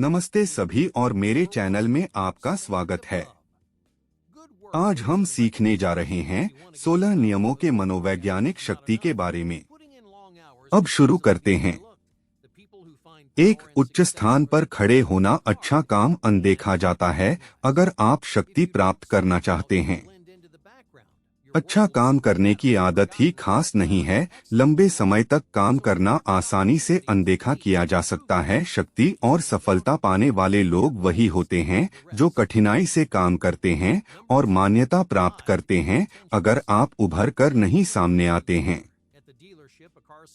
नमस्ते सभी और मेरे चैनल में आपका स्वागत है। आज हम सीखने जा रहे हैं 16 नियमों के मनोवैज्ञानिक शक्ति के बारे में। अब शुरू करते हैं। एक उच्च स्थान पर खड़े होना अच्छा काम अनदेखा जाता है अगर आप शक्ति प्राप्त करना चाहते हैं। अच्छा काम करने की आदत ही खास नहीं है, लंबे समय तक काम करना आसानी से अनदेखा किया जा सकता है। शक्ति और सफलता पाने वाले लोग वही होते हैं जो कठिनाई से काम करते हैं और मान्यता प्राप्त करते हैं। अगर आप उभर कर नहीं सामने आते हैं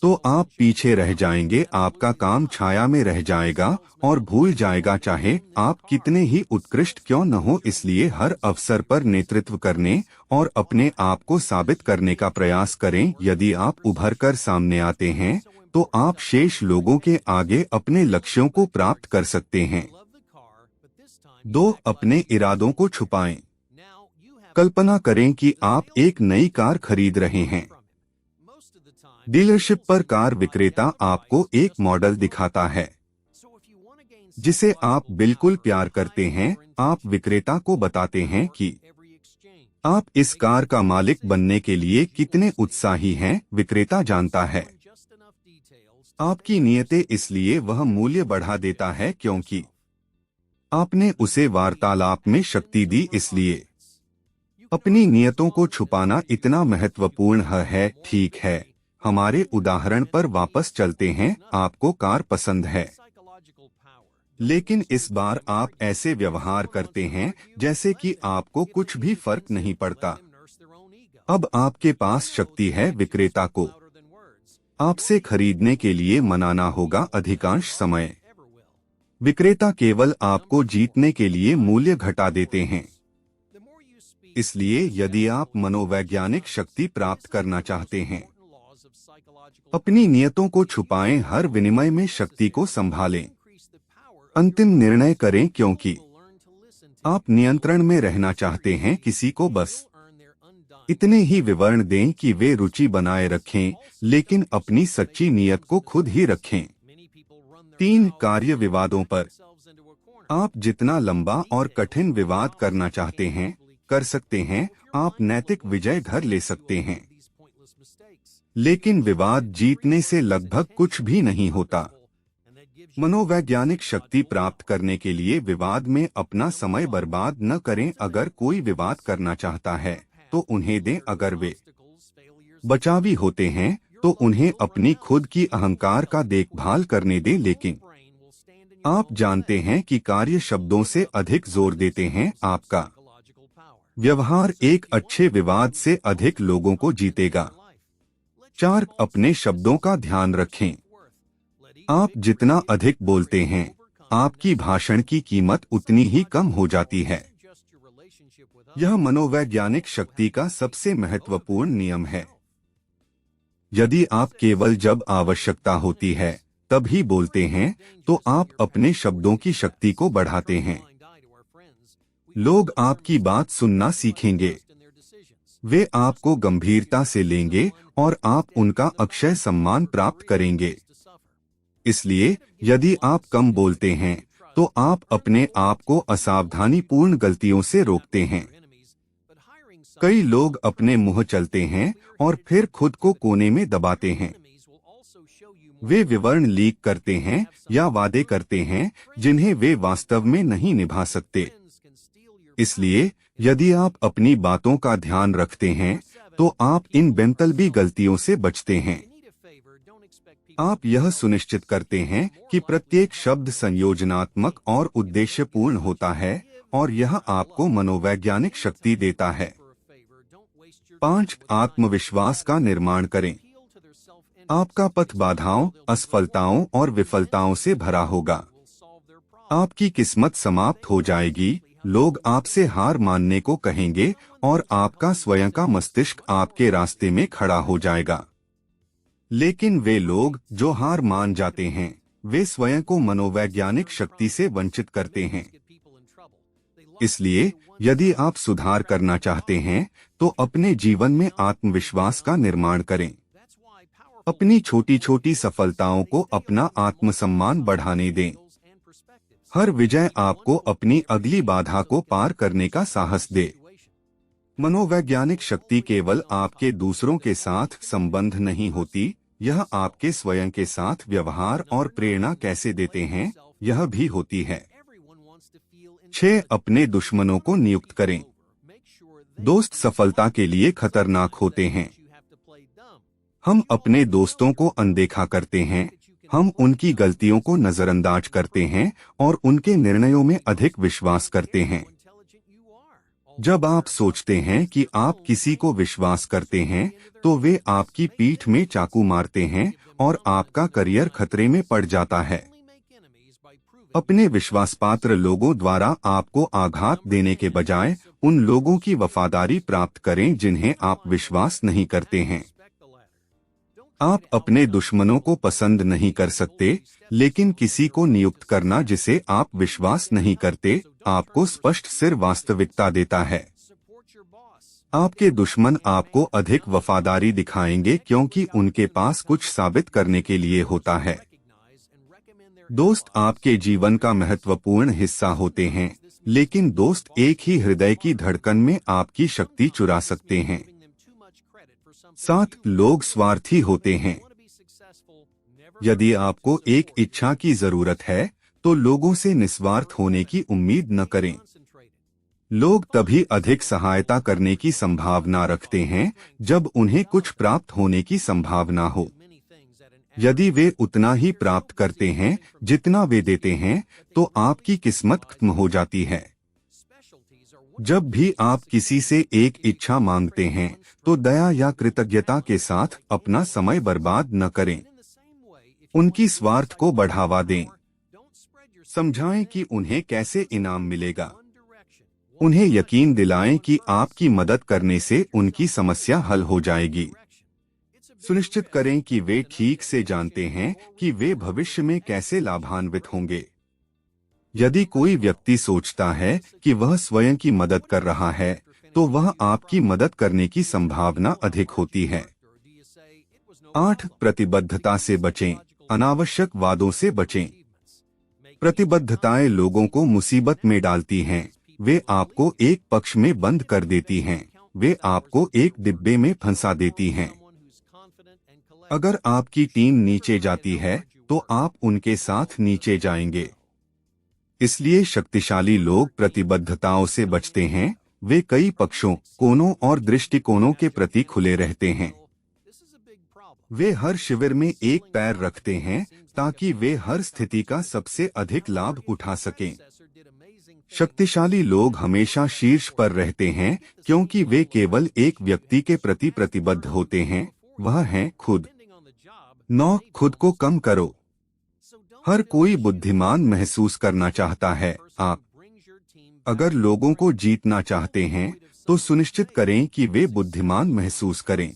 तो आप पीछे रह जाएंगे, आपका काम छाया में रह जाएगा और भूल जाएगा, चाहे आप कितने ही उत्कृष्ट क्यों न हो। इसलिए हर अवसर पर नेतृत्व करने और अपने आप को साबित करने का प्रयास करें। यदि आप उभर कर सामने आते हैं तो आप शेष लोगों के आगे अपने लक्ष्यों को प्राप्त कर सकते हैं। 2. अपने इरादों को छुपाएं। कल्पना करें कि आप एक नई कार खरीद रहे हैं। डीलरशिप पर कार विक्रेता आपको एक मॉडल दिखाता है जिसे आप बिल्कुल प्यार करते हैं। आप विक्रेता को बताते हैं कि आप इस कार का मालिक बनने के लिए कितने उत्साही हैं। विक्रेता जानता है आपकी नीयतें, इसलिए वह मूल्य बढ़ा देता है क्योंकि आपने उसे वार्तालाप में शक्ति दी। इसलिए अपनी नीयतों को छुपाना इतना महत्वपूर्ण है। ठीक है, हमारे उदाहरण पर वापस चलते हैं। आपको कार पसंद है, लेकिन इस बार आप ऐसे व्यवहार करते हैं जैसे कि आपको कुछ भी फर्क नहीं पड़ता। अब आपके पास शक्ति है। विक्रेता को आपसे खरीदने के लिए मनाना होगा। अधिकांश समय विक्रेता केवल आपको जीतने के लिए मूल्य घटा देते हैं। इसलिए यदि आप मनोवैज्ञानिक शक्ति प्राप्त करना चाहते हैं, अपनी नियतों को छुपाएं, हर विनिमय में शक्ति को संभालें। अंतिम निर्णय करें क्योंकि आप नियंत्रण में रहना चाहते हैं। किसी को बस इतने ही विवरण दें कि वे रुचि बनाए रखें, लेकिन अपनी सच्ची नियत को खुद ही रखें। 3. कार्य विवादों पर। आप जितना लंबा और कठिन विवाद करना चाहते हैं कर सकते हैं। आप नैतिक विजय घर ले सकते हैं, लेकिन विवाद जीतने से लगभग कुछ भी नहीं होता। मनोवैज्ञानिक शक्ति प्राप्त करने के लिए विवाद में अपना समय बर्बाद न करें। अगर कोई विवाद करना चाहता है तो उन्हें दें। अगर वे बचावी होते हैं तो उन्हें अपनी खुद की अहंकार का देखभाल करने दें। लेकिन आप जानते हैं कि कार्य शब्दों से अधिक जोर देते हैं। आपका व्यवहार एक अच्छे विवाद से अधिक लोगों को जीतेगा। 4. अपने शब्दों का ध्यान रखें। आप जितना अधिक बोलते हैं, आपकी भाषण की कीमत उतनी ही कम हो जाती है। यह मनोवैज्ञानिक शक्ति का सबसे महत्वपूर्ण नियम है। यदि आप केवल जब आवश्यकता होती है तब ही बोलते हैं, तो आप अपने शब्दों की शक्ति को बढ़ाते हैं। लोग आपकी बात सुनना सीखेंगे, वे आपको गंभीरता से लेंगे और आप उनका अक्षय सम्मान प्राप्त करेंगे। इसलिए यदि आप कम बोलते हैं तो आप अपने आप को असावधानीपूर्ण गलतियों से रोकते हैं। कई लोग अपने मुंह चलते हैं और फिर खुद को कोने में दबाते हैं। वे विवरण लीक करते हैं या वादे करते हैं जिन्हें वे वास्तव में नहीं निभा सकते। इसलिए यदि आप अपनी बातों का ध्यान रखते हैं तो आप इन बेमतलबी गलतियों से बचते हैं। आप यह सुनिश्चित करते हैं कि प्रत्येक शब्द संयोजनात्मक और उद्देश्यपूर्ण होता है और यह आपको मनोवैज्ञानिक शक्ति देता है। 5. आत्मविश्वास का निर्माण करें। आपका पथ बाधाओं, असफलताओं और विफलताओं से भरा होगा। आपकी किस्मत समाप्त हो जाएगी, लोग आपसे हार मानने को कहेंगे और आपका स्वयं का मस्तिष्क आपके रास्ते में खड़ा हो जाएगा। लेकिन वे लोग जो हार मान जाते हैं, वे स्वयं को मनोवैज्ञानिक शक्ति से वंचित करते हैं। इसलिए यदि आप सुधार करना चाहते हैं तो अपने जीवन में आत्मविश्वास का निर्माण करें। अपनी छोटी छोटी सफलताओं को अपना आत्मसम्मान बढ़ाने दें। हर विजय आपको अपनी अगली बाधा को पार करने का साहस दे। मनोवैज्ञानिक शक्ति केवल आपके दूसरों के साथ संबंध नहीं होती, यह आपके स्वयं के साथ व्यवहार और प्रेरणा कैसे देते हैं, यह भी होती है। 6. अपने दुश्मनों को नियुक्त करें। दोस्त सफलता के लिए खतरनाक होते हैं। हम अपने दोस्तों को अनदेखा करते हैं, हम उनकी गलतियों को नजरअंदाज करते हैं और उनके निर्णयों में अधिक विश्वास करते हैं। जब आप सोचते हैं कि आप किसी को विश्वास करते हैं, तो वे आपकी पीठ में चाकू मारते हैं और आपका करियर खतरे में पड़ जाता है। अपने विश्वासपात्र लोगों द्वारा आपको आघात देने के बजाय उन लोगों की वफादारी प्राप्त करें जिन्हें आप विश्वास नहीं करते हैं। आप अपने दुश्मनों को पसंद नहीं कर सकते, लेकिन किसी को नियुक्त करना जिसे आप विश्वास नहीं करते, आपको स्पष्ट सिर वास्तविकता देता है। आपके दुश्मन आपको अधिक वफादारी दिखाएंगे क्योंकि उनके पास कुछ साबित करने के लिए होता है। दोस्त आपके जीवन का महत्वपूर्ण हिस्सा होते हैं, लेकिन दोस्त एक ही हृदय की धड़कन में आपकी शक्ति चुरा सकते हैं। 7. लोग स्वार्थी होते हैं। यदि आपको एक इच्छा की जरूरत है, तो लोगों से निस्वार्थ होने की उम्मीद न करें। लोग तभी अधिक सहायता करने की संभावना रखते हैं जब उन्हें कुछ प्राप्त होने की संभावना हो। यदि वे उतना ही प्राप्त करते हैं जितना वे देते हैं, तो आपकी किस्मत खत्म हो जाती है। जब भी आप किसी से एक इच्छा मांगते हैं, तो दया या कृतज्ञता के साथ अपना समय बर्बाद न करें। उनकी स्वार्थ को बढ़ावा दें। समझाएं कि उन्हें कैसे इनाम मिलेगा। उन्हें यकीन दिलाएं कि आपकी मदद करने से उनकी समस्या हल हो जाएगी। सुनिश्चित करें कि वे ठीक से जानते हैं कि वे भविष्य में कैसे लाभान्वित होंगे। यदि कोई व्यक्ति सोचता है कि वह स्वयं की मदद कर रहा है, तो वह आपकी मदद करने की संभावना अधिक होती है। 8. प्रतिबद्धता से बचें, अनावश्यक वादों से बचें। प्रतिबद्धताएं लोगों को मुसीबत में डालती हैं। वे आपको एक पक्ष में बंद कर देती हैं। वे आपको एक डिब्बे में फंसा देती हैं। अगर आपकी टीम नीचे जाती है, तो आप उनके साथ नीचे जाएंगे। इसलिए शक्तिशाली लोग प्रतिबद्धताओं से बचते हैं। वे कई पक्षों, कोणों और दृष्टिकोणों के प्रति खुले रहते हैं। वे हर शिविर में एक पैर रखते हैं ताकि वे हर स्थिति का सबसे अधिक लाभ उठा सकें। शक्तिशाली लोग हमेशा शीर्ष पर रहते हैं क्योंकि वे केवल एक व्यक्ति के प्रति प्रतिबद्ध होते हैं, वह है खुद। 9. खुद को कम करो। हर कोई बुद्धिमान महसूस करना चाहता है। आप अगर लोगों को जीतना चाहते हैं, तो सुनिश्चित करें कि वे बुद्धिमान महसूस करें।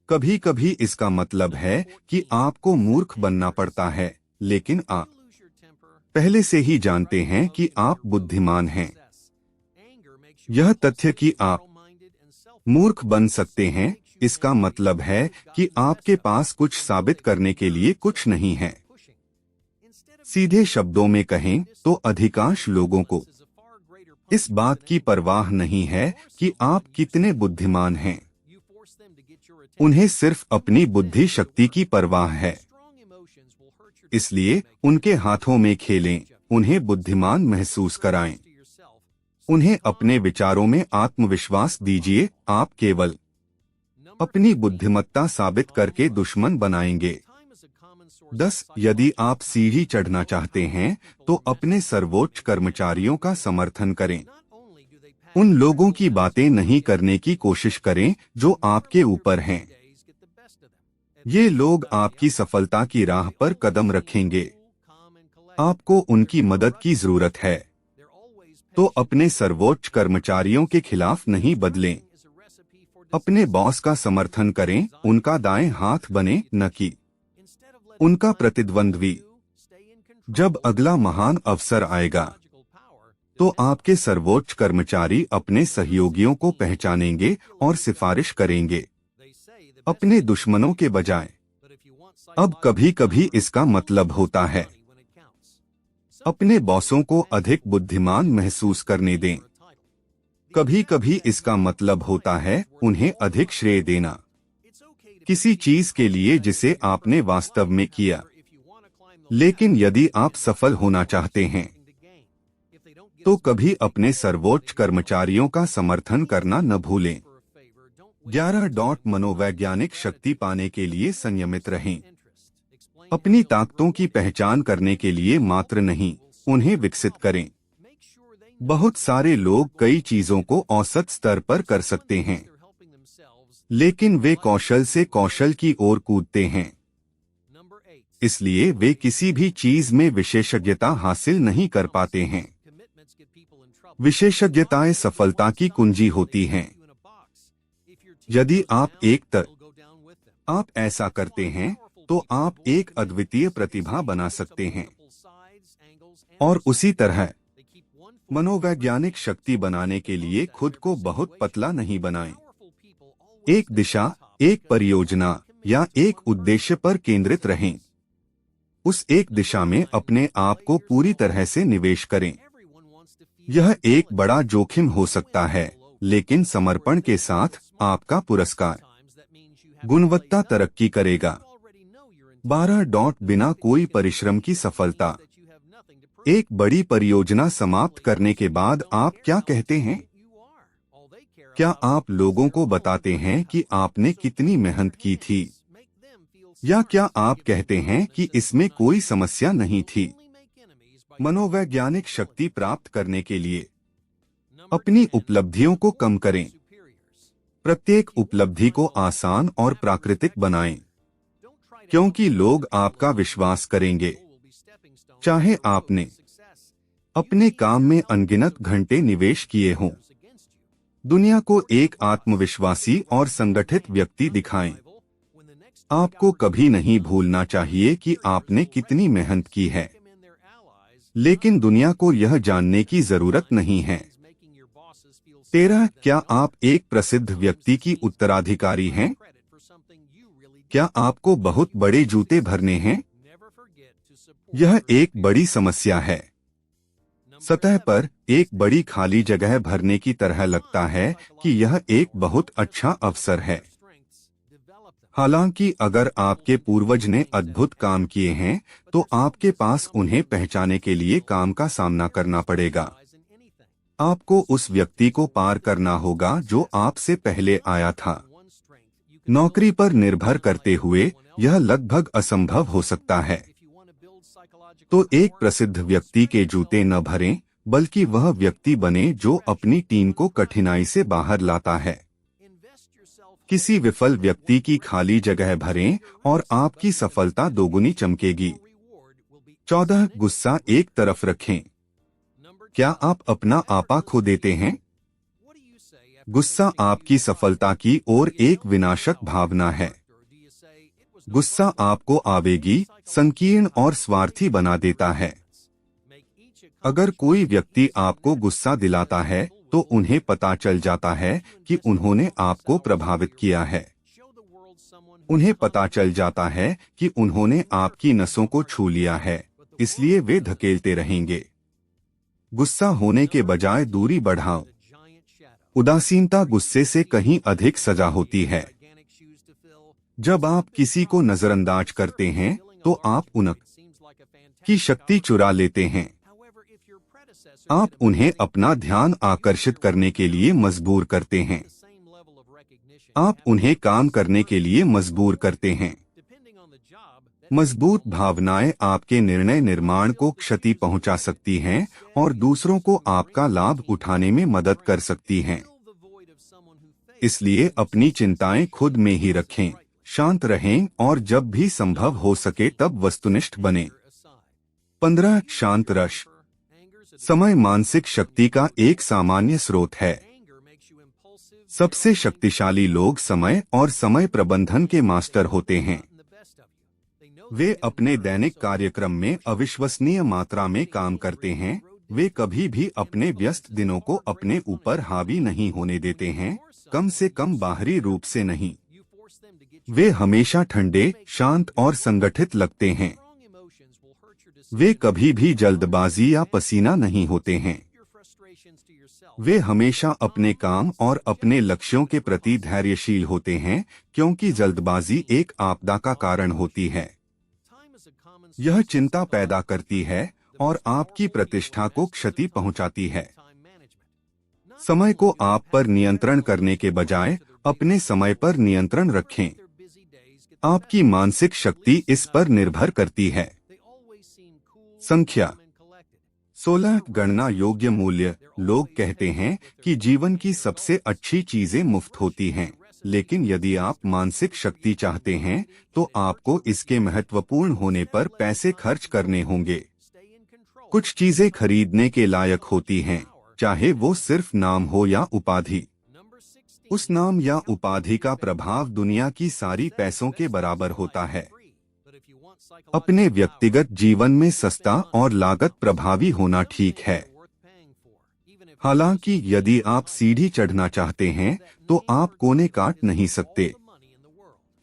कभी कभी इसका मतलब है कि आपको मूर्ख बनना पड़ता है, लेकिन आप पहले से ही जानते हैं कि आप बुद्धिमान हैं। यह तथ्य कि आप मूर्ख बन सकते हैं, इसका मतलब है कि आपके पास कुछ साबित करने के लिए कुछ नहीं है। सीधे शब्दों में कहें तो अधिकांश लोगों को इस बात की परवाह नहीं है कि आप कितने बुद्धिमान हैं। उन्हें सिर्फ अपनी बुद्धि शक्ति की परवाह है। इसलिए उनके हाथों में खेलें, उन्हें बुद्धिमान महसूस कराएं। उन्हें अपने विचारों में आत्मविश्वास दीजिए। आप केवल अपनी बुद्धिमत्ता साबित करके दुश्मन बनाएंगे। 10. यदि आप सीढ़ी चढ़ना चाहते हैं, तो अपने सर्वोच्च कर्मचारियों का समर्थन करें। उन लोगों की बातें नहीं करने की कोशिश करें जो आपके ऊपर हैं। ये लोग आपकी सफलता की राह पर कदम रखेंगे। आपको उनकी मदद की जरूरत है, तो अपने सर्वोच्च कर्मचारियों के खिलाफ नहीं बदलें। अपने बॉस का समर्थन करें, उनका दाएं हाथ बने, न कि उनका प्रतिद्वंद्वी। जब अगला महान अवसर आएगा, तो आपके सर्वोच्च कर्मचारी अपने सहयोगियों को पहचानेंगे और सिफारिश करेंगे, अपने दुश्मनों के बजाय। अब कभी कभी इसका मतलब होता है अपने बॉसों को अधिक बुद्धिमान महसूस करने दें। कभी कभी इसका मतलब होता है उन्हें अधिक श्रेय देना किसी चीज के लिए जिसे आपने वास्तव में किया। लेकिन यदि आप सफल होना चाहते हैं तो कभी अपने सर्वोच्च कर्मचारियों का समर्थन करना न भूलें। 11. मनोवैज्ञानिक शक्ति पाने के लिए संयमित रहें। अपनी ताकतों की पहचान करने के लिए मात्र नहीं, उन्हें विकसित करें। बहुत सारे लोग कई चीजों को औसत स्तर पर कर सकते हैं, लेकिन वे कौशल से कौशल की ओर कूदते हैं। इसलिए वे किसी भी चीज में विशेषज्ञता हासिल नहीं कर पाते हैं। विशेषज्ञताएं सफलता की कुंजी होती हैं। यदि आप ऐसा करते हैं तो आप एक अद्वितीय प्रतिभा बना सकते हैं। और उसी तरह मनोवैज्ञानिक शक्ति बनाने के लिए खुद को बहुत पतला नहीं बनाएं। एक दिशा, एक परियोजना या एक उद्देश्य पर केंद्रित रहें। उस एक दिशा में अपने आप को पूरी तरह से निवेश करें। यह एक बड़ा जोखिम हो सकता है, लेकिन समर्पण के साथ आपका पुरस्कार गुणवत्ता तरक्की करेगा। 12. बिना कोई परिश्रम की सफलता। एक बड़ी परियोजना समाप्त करने के बाद आप क्या कहते हैं? क्या आप लोगों को बताते हैं कि आपने कितनी मेहनत की थी? या क्या आप कहते हैं कि इसमें कोई समस्या नहीं थी? मनोवैज्ञानिक शक्ति प्राप्त करने के लिए अपनी उपलब्धियों को कम करें। प्रत्येक उपलब्धि को आसान और प्राकृतिक बनाएं, क्योंकि लोग आपका विश्वास करेंगे। चाहे आपने अपने काम में अनगिनत घंटे निवेश किए हों। दुनिया को एक आत्मविश्वासी और संगठित व्यक्ति दिखाएं। आपको कभी नहीं भूलना चाहिए कि आपने कितनी मेहनत की है, लेकिन दुनिया को यह जानने की जरूरत नहीं है। 13. क्या आप एक प्रसिद्ध व्यक्ति की उत्तराधिकारी हैं? क्या आपको बहुत बड़े जूते भरने हैं? यह एक बड़ी समस्या है। सतह पर एक बड़ी खाली जगह भरने की तरह लगता है कि यह एक बहुत अच्छा अवसर है। हालांकि अगर आपके पूर्वज ने अद्भुत काम किए हैं, तो आपके पास उन्हें पहचाने के लिए काम का सामना करना पड़ेगा। आपको उस व्यक्ति को पार करना होगा जो आपसे पहले आया था। नौकरी पर निर्भर करते हुए यह लगभग असंभव हो सकता है। तो एक प्रसिद्ध व्यक्ति के जूते न भरें, बल्कि वह व्यक्ति बने जो अपनी टीम को कठिनाई से बाहर लाता है। किसी विफल व्यक्ति की खाली जगह भरें और आपकी सफलता दोगुनी चमकेगी। 14. गुस्सा एक तरफ रखें। क्या आप अपना आपा खो देते हैं? गुस्सा आपकी सफलता की ओर एक विनाशक भावना है। गुस्सा आपको आवेगी, संकीर्ण और स्वार्थी बना देता है। अगर कोई व्यक्ति आपको गुस्सा दिलाता है, तो उन्हें पता चल जाता है कि उन्होंने आपको प्रभावित किया है। उन्हें पता चल जाता है कि उन्होंने आपकी नसों को छू लिया है, इसलिए वे धकेलते रहेंगे। गुस्सा होने के बजाय दूरी बढ़ाओ। उदासीनता गुस्से से कहीं अधिक सजा होती है। जब आप किसी को नजरअंदाज करते हैं, तो आप उनकी शक्ति चुरा लेते हैं। आप उन्हें अपना ध्यान आकर्षित करने के लिए मजबूर करते हैं। आप उन्हें काम करने के लिए मजबूर करते हैं। मजबूत भावनाएं आपके निर्णय निर्माण को क्षति पहुंचा सकती हैं और दूसरों को आपका लाभ उठाने में मदद कर सकती हैं। इसलिए अपनी चिंताएं खुद में ही रखें, शांत रहें और जब भी संभव हो सके तब वस्तुनिष्ठ बनें। 15. शांत रस। समय मानसिक शक्ति का एक सामान्य स्रोत है। सबसे शक्तिशाली लोग समय और समय प्रबंधन के मास्टर होते हैं। वे अपने दैनिक कार्यक्रम में अविश्वसनीय मात्रा में काम करते हैं। वे कभी भी अपने व्यस्त दिनों को अपने ऊपर हावी नहीं होने देते हैं, कम से कम बाहरी रूप से नहीं। वे हमेशा ठंडे, शांत और संगठित लगते हैं। वे कभी भी जल्दबाजी या पसीना नहीं होते हैं। वे हमेशा अपने काम और अपने लक्ष्यों के प्रति धैर्यशील होते हैं, क्योंकि जल्दबाजी एक आपदा का कारण होती है। यह चिंता पैदा करती है और आपकी प्रतिष्ठा को क्षति पहुंचाती है। समय को आप पर नियंत्रण करने के बजाय अपने समय पर नियंत्रण रखें। आपकी मानसिक शक्ति इस पर निर्भर करती है। संख्या 16 गणना योग्य मूल्य। लोग कहते हैं कि जीवन की सबसे अच्छी चीजें मुफ्त होती हैं, लेकिन यदि आप मानसिक शक्ति चाहते हैं तो आपको इसके महत्वपूर्ण होने पर पैसे खर्च करने होंगे। कुछ चीजें खरीदने के लायक होती हैं, चाहे वो सिर्फ नाम हो या उपाधि। उस नाम या उपाधि का प्रभाव दुनिया की सारी पैसों के बराबर होता है। अपने व्यक्तिगत जीवन में सस्ता और लागत प्रभावी होना ठीक है। हालांकि यदि आप सीढ़ी चढ़ना चाहते हैं तो आप कोने काट नहीं सकते।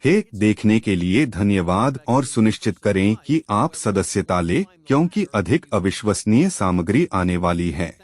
हे, देखने के लिए धन्यवाद और सुनिश्चित करें कि आप सदस्यता लें, क्योंकि अधिक अविश्वसनीय सामग्री आने वाली है।